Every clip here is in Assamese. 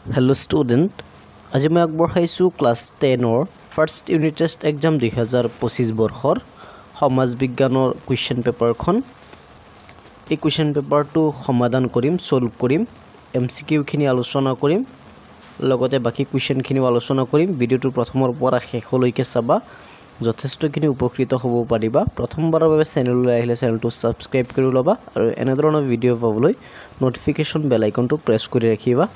Hello student, আজি মই আগবঢ়াইছোঁ ক্লাছ 10ৰ ফাৰ্ষ্ট ইউনিট টেষ্ট এক্সাম 2025 বৰ্ষৰ সমাজ বিজ্ঞানৰ কুৱেশ্যন পেপাৰখন। এই কুৱেশ্যন পেপাৰটো সমাধান কৰিম, সলভ কৰিম, এমচিকিউখিনি আলোচনা কৰিম, লগতে বাকি কুৱেশ্যনখিনিও আলোচনা কৰিম। ভিডিঅ'টো প্ৰথমৰ পৰা শেষলৈকে চাবা, যথেষ্টখিনি উপকৃত হ'ব পাৰিবা। প্ৰথমবাৰৰ বাবে চেনেললৈ আহিলে চেনেলটো ছাবস্ক্ৰাইব কৰি ল'বা আৰু এনেধৰণৰ ভিডিঅ' পাবলৈ ন'টিফিকেশ্যন বেল আইকনটো প্ৰেছ কৰি ৰাখিবা।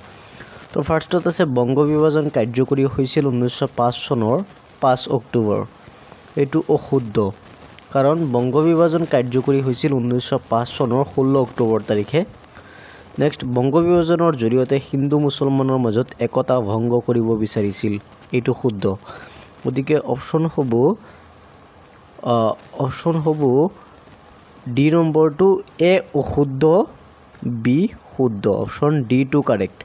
তো ফাৰ্ষ্টত আছে বংগ বিভাজন কাৰ্যকৰী হৈছিল 1905 চনৰ 5 অক্টোবৰ। এইটো অশুদ্ধ, কাৰণ বংগ বিভাজন কাৰ্যকৰী হৈছিল 1905 চনৰ 16 অক্টোবৰ তাৰিখে। নেক্সট, বংগ বিভাজনৰ জৰিয়তে হিন্দু মুছলমানৰ মাজত একতা ভংগ কৰিব বিচাৰিছিল, এইটো শুদ্ধ। গতিকে অপশ্যন হ'ব ডি নম্বৰটো, এ অশুদ্ধ, বি শুদ্ধ, option D two correct.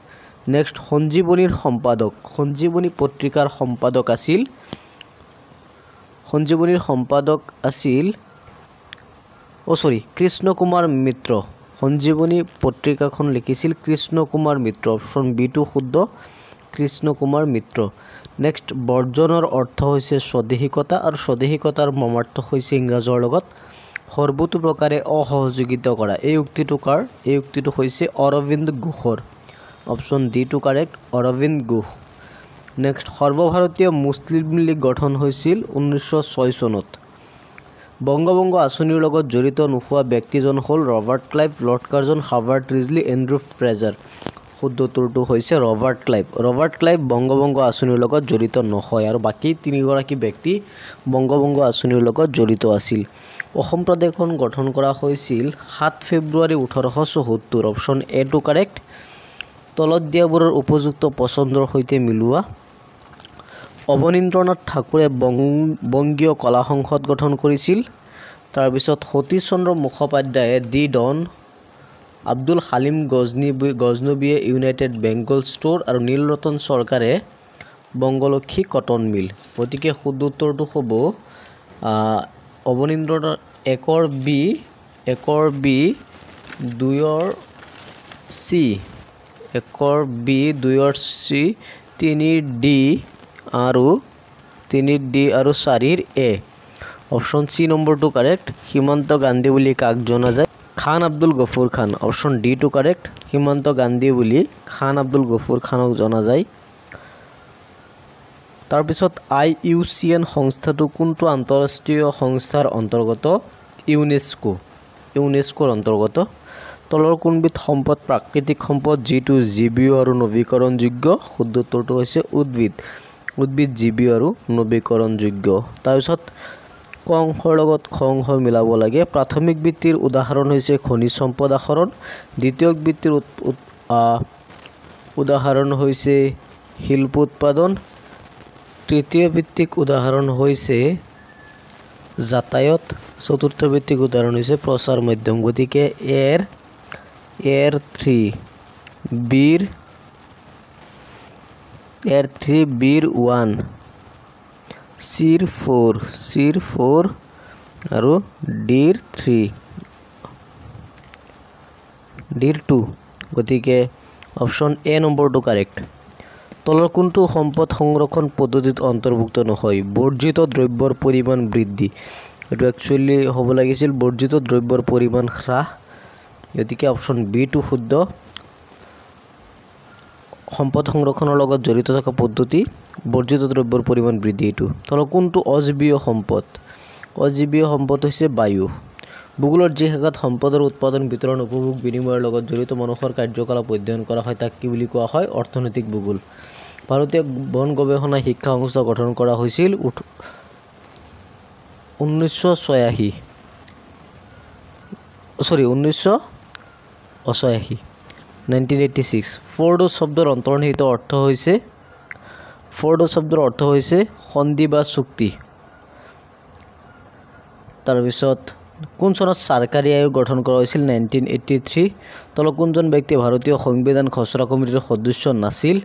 Next, সঞ্জীৱনীৰ সম্পাদক, সঞ্জীৱনী পত্ৰিকাৰ সম্পাদক আছিল কৃষ্ণ কুমাৰ মিত্ৰ। সঞ্জীৱনী পত্ৰিকাখন লিখিছিল কৃষ্ণ কুমাৰ মিত্ৰ, অপশ্যন বি টু শুদ্ধ, কৃষ্ণ কুমাৰ মিত্ৰ। নেক্সট, বৰ্জনৰ অৰ্থ হৈছে স্বদেশিকতা আৰু স্বদেশিকতাৰ মৰ্মাৰ্থ হৈছে ইংৰাজৰ লগত সৰ্বতো প্ৰকাৰে অসহযোগিতা কৰা। এই উক্তিটো কাৰ? এই উক্তিটো হৈছে অৰবিন্দ ঘোষৰ, option D two correct, Arabinda Ghosh. Next, সৰ্বভাৰতীয় মুছলিম লীগ গঠন হৈছিল 1906 চনত। বংগবন্ধু আঁচনিৰ লগত জড়িত নোহোৱা ব্যক্তিজন হ'ল Robert Clive, Lord Curzon, Herbert Risley, Andrew Fraser. শুদ্ধ উত্তৰটো হৈছে ৰবাৰ্ট ক্লাইভ। ৰবাৰ্ট ক্লাইভ বংগবন্ধু আঁচনিৰ লগত জড়িত নহয় আৰু বাকী তিনিগৰাকী ব্যক্তি বংগবন্ধু আঁচনিৰ লগত জড়িত আছিল। অসম প্ৰদেশখন গঠন কৰা হৈছিল 7 ফেব্ৰুৱাৰী 1874, অপশ্যন এ টু কাৰেক্ট। তলত দিয়াবোৰৰ উপযুক্ত পচন্দৰ সৈতে মিলোৱা। অৱনীন্দ্ৰনাথ ঠাকুৰে বংগীয় কলা সংসদ গঠন কৰিছিল। তাৰপিছত সতীশ চন্দ্ৰ মুখোপাধ্যায়ে দি ডন, আব্দুল হালিম গজনবীয়ে ইউনাইটেড বেংগল ষ্ট'ৰ আৰু নীলৰতন চৰকাৰে বংগলক্ষী কটন মিল। গতিকে শুদ্ধ উত্তৰটো হ'ব অৱনীন্দ্ৰনাথ একৰ বি 2 চি, একৰ বি 2 চি, 3 ডি আৰু 4 এ, অপশ্যন চি নম্বৰটো কাৰেক্ট। সীমান্ত গান্ধী বুলি কাক জনা যায়? খান আব্দুল গফুৰ খান, অপশ্যন ডি টু কাৰেক্ট। সীমান্ত গান্ধী বুলি খান আব্দুল গফুৰ খানক জনা যায়। তাৰপিছত IUCN সংস্থাটো কোনটো আন্তঃৰাষ্ট্ৰীয় সংস্থাৰ অন্তৰ্গত? ইউনেস্কোৰ অন্তৰ্গত। তলৰ কোনবিধ সম্পদ প্ৰাকৃতিক সম্পদ যিটো জীৱীয় আৰু নৱীকৰণযোগ্য? শুদ্ধ উত্তৰটো হৈছে উদ্ভিদ জীৱীয় আৰু নৱীকৰণযোগ্য। তাৰপিছত ক অংশৰ লগত খ অংশ মিলাব লাগে। প্ৰাথমিক বৃত্তিৰ উদাহৰণ হৈছে খনিজ সম্পদ আহৰণ, দ্বিতীয়ক বৃত্তিৰ উদাহৰণ হৈছে শিল্প উৎপাদন, তৃতীয় ভিত্তিক উদাহৰণ হৈছে যাতায়ত, চতুৰ্থ ভিত্তিক উদাহৰণ হৈছে প্ৰচাৰ মাধ্যম। গতিকে এৰ 3 বিৰ 1, চিৰ 4 আৰু ডিৰ 2। গতিকে অপশ্যন এ নম্বৰটো কাৰেক্ট। তলৰ কোনটো সম্পদ সংৰক্ষণ পদ্ধতিত অন্তৰ্ভুক্ত নহয়? বৰ্জিত দ্ৰব্যৰ পৰিমাণ বৃদ্ধি। এইটো একচুৱেলি হ'ব লাগিছিল বৰ্জিত দ্ৰব্যৰ পৰিমাণ হ্ৰাস। গতিকে অপশ্যন বি টু শুদ্ধ। সম্পদ সংৰক্ষণৰ লগত জড়িত থকা পদ্ধতি বৰ্জিত দ্ৰব্যৰ পৰিমাণ বৃদ্ধি। এইটো তলৰ কোনটো অজীৱীয় সম্পদ? অজীৱীয় সম্পদ হৈছে বায়ু। ভূগোলৰ যি শাখাত সম্পদৰ উৎপাদন, বিতৰণ, উপভোগ, বিনিময়ৰ লগত জড়িত মানুহৰ কাৰ্যকলাপ অধ্যয়ন কৰা হয় তাক কি বুলি কোৱা হয়? অৰ্থনৈতিক ভূগোল। ভাৰতীয় বন গৱেষণা শিক্ষা সংস্থা গঠন কৰা হৈছিল 1986। ফৰ্ডো শব্দৰ অন্তৰ্নিহিত অৰ্থ হৈছে সন্ধি বা চুক্তি। তাৰপিছত কোন চনত চৰকাৰী আয়োগ গঠন কৰা হৈছিল? 1983। তলত কোনজন ব্যক্তি ভাৰতীয় সংবিধান খচৰা কমিটিৰ সদস্য নাছিল?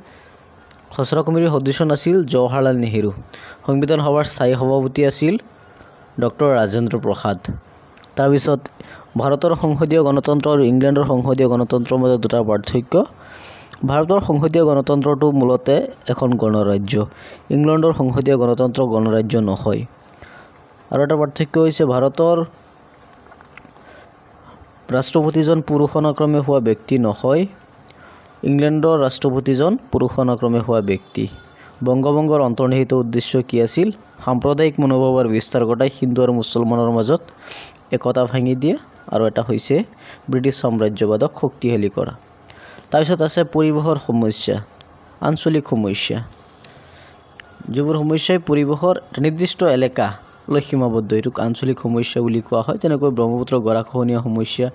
জৱাহৰলাল নেহেৰু। সংবিধান সভাৰ স্থায়ী সভাপতি আছিল ডক্টৰ ৰাজেন্দ্ৰ প্ৰসাদ। তাৰপিছত ভাৰতৰ সংসদীয় গণতন্ত্ৰ আৰু ইংলেণ্ডৰ সংসদীয় গণতন্ত্ৰৰ মাজত দুটা পাৰ্থক্য। ভাৰতৰ সংসদীয় গণতন্ত্ৰটো মূলতে এখন গণৰাজ্য। ইংলেণ্ডৰ সংসদীয় গণতন্ত্ৰ গণৰাজ্য নহয়। আৰু এটা পাৰ্থক্য হৈছে ভাৰতৰ ৰাষ্ট্ৰপতিজন পুৰুষানুক্ৰমে হোৱা ব্যক্তি নহয়, ইংলেণ্ডৰ ৰাষ্ট্ৰপতিজন পুৰুষানুক্ৰমে হোৱা ব্যক্তি। বংগভংগৰ অন্তৰ্নিহিত উদ্দেশ্য কি আছিল? সাম্প্ৰদায়িক মনোভাৱৰ বিস্তাৰ ঘটাই হিন্দু আৰু মুছলমানৰ মাজত একতা ভাঙি দিয়া, আৰু এটা হৈছে ব্ৰিটিছ সাম্ৰাজ্যবাদক শক্তিশালী কৰা। তাৰপিছত আছে পৰিৱেশৰ সমস্যা, আঞ্চলিক সমস্যা, যিবোৰ সমস্যাই পৰিৱেশৰ নিৰ্দিষ্ট এলেকালৈ সীমাবদ্ধ, এইটোক আঞ্চলিক সমস্যা বুলি কোৱা হয়। যেনেকৈ ব্ৰহ্মপুত্ৰ গৰাখহনীয়া সমস্যা,